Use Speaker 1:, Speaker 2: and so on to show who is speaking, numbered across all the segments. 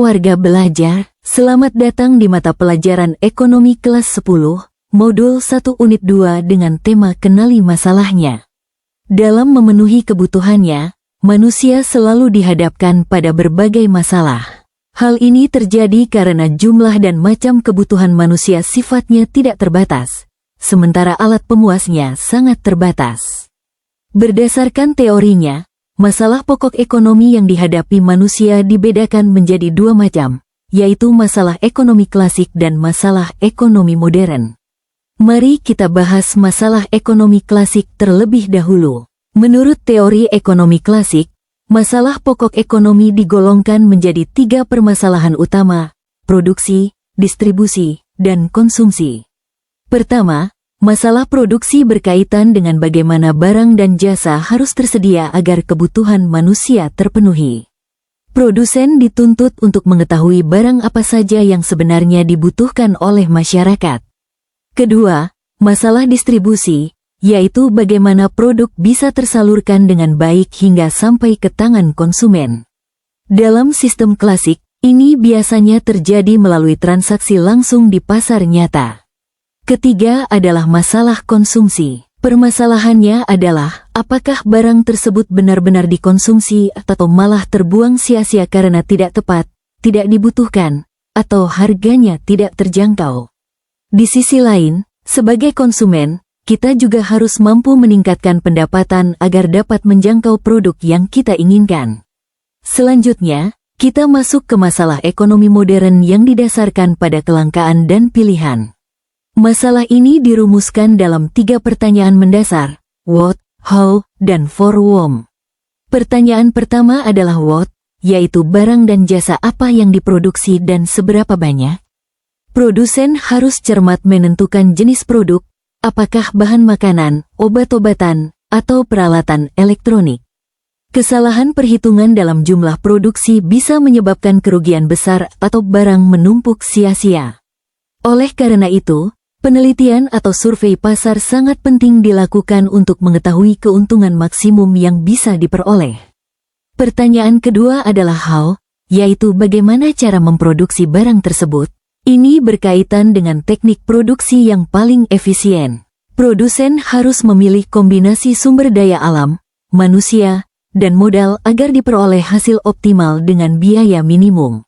Speaker 1: warga belajar, selamat datang di mata pelajaran Ekonomi kelas 10, Modul 1 Unit 2 dengan tema Kenali Masalahnya. Dalam memenuhi kebutuhannya, manusia selalu dihadapkan pada berbagai masalah. Hal ini terjadi karena jumlah dan macam kebutuhan manusia sifatnya tidak terbatas, sementara alat pemuasnya sangat terbatas. Berdasarkan teorinya, masalah pokok ekonomi yang dihadapi manusia dibedakan menjadi dua macam, yaitu masalah ekonomi klasik dan masalah ekonomi modern. Mari kita bahas masalah ekonomi klasik terlebih dahulu. Menurut teori ekonomi klasik, masalah pokok ekonomi digolongkan menjadi tiga permasalahan utama: produksi, distribusi, dan konsumsi. Pertama, masalah produksi berkaitan dengan bagaimana barang dan jasa harus tersedia agar kebutuhan manusia terpenuhi. Produsen dituntut untuk mengetahui barang apa saja yang sebenarnya dibutuhkan oleh masyarakat. Kedua, masalah distribusi, yaitu bagaimana produk bisa tersalurkan dengan baik hingga sampai ke tangan konsumen. Dalam sistem klasik, ini biasanya terjadi melalui transaksi langsung di pasar nyata. Ketiga adalah masalah konsumsi. Permasalahannya adalah, apakah barang tersebut benar-benar dikonsumsi atau malah terbuang sia-sia karena tidak tepat, tidak dibutuhkan, atau harganya tidak terjangkau. Di sisi lain, sebagai konsumen, kita juga harus mampu meningkatkan pendapatan agar dapat menjangkau produk yang kita inginkan. Selanjutnya, kita masuk ke masalah ekonomi modern yang didasarkan pada kelangkaan dan pilihan. Masalah ini dirumuskan dalam tiga pertanyaan mendasar: what, how, dan for whom. Pertanyaan pertama adalah what, yaitu barang dan jasa apa yang diproduksi dan seberapa banyak. Produsen harus cermat menentukan jenis produk, apakah bahan makanan, obat-obatan, atau peralatan elektronik. Kesalahan perhitungan dalam jumlah produksi bisa menyebabkan kerugian besar atau barang menumpuk sia-sia. Oleh karena itu, penelitian atau survei pasar sangat penting dilakukan untuk mengetahui keuntungan maksimum yang bisa diperoleh. Pertanyaan kedua adalah how, yaitu bagaimana cara memproduksi barang tersebut. Ini berkaitan dengan teknik produksi yang paling efisien. Produsen harus memilih kombinasi sumber daya alam, manusia, dan modal agar diperoleh hasil optimal dengan biaya minimum.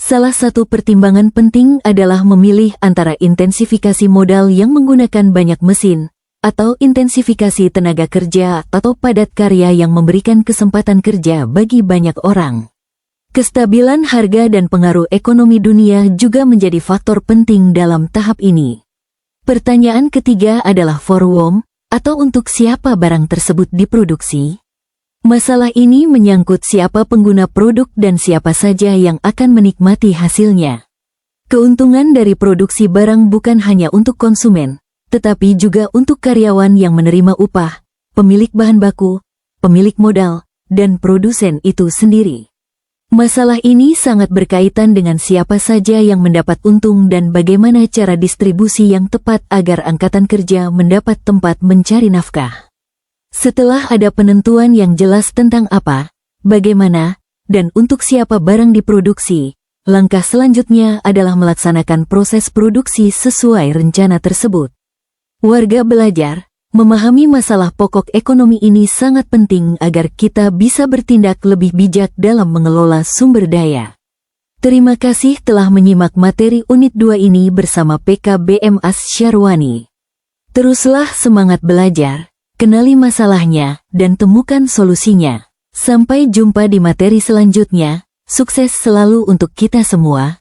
Speaker 1: Salah satu pertimbangan penting adalah memilih antara intensifikasi modal yang menggunakan banyak mesin, atau intensifikasi tenaga kerja atau padat karya yang memberikan kesempatan kerja bagi banyak orang. Kestabilan harga dan pengaruh ekonomi dunia juga menjadi faktor penting dalam tahap ini. Pertanyaan ketiga adalah for whom, atau untuk siapa barang tersebut diproduksi. Masalah ini menyangkut siapa pengguna produk dan siapa saja yang akan menikmati hasilnya. Keuntungan dari produksi barang bukan hanya untuk konsumen, tetapi juga untuk karyawan yang menerima upah, pemilik bahan baku, pemilik modal, dan produsen itu sendiri. Masalah ini sangat berkaitan dengan siapa saja yang mendapat untung dan bagaimana cara distribusi yang tepat agar angkatan kerja mendapat tempat mencari nafkah. Setelah ada penentuan yang jelas tentang apa, bagaimana, dan untuk siapa barang diproduksi, langkah selanjutnya adalah melaksanakan proses produksi sesuai rencana tersebut. Warga belajar, memahami masalah pokok ekonomi ini sangat penting agar kita bisa bertindak lebih bijak dalam mengelola sumber daya. Terima kasih telah menyimak materi Unit 2 ini bersama PKBM Asyarwani. Teruslah semangat belajar. Kenali masalahnya, dan temukan solusinya. Sampai jumpa di materi selanjutnya. Sukses selalu untuk kita semua.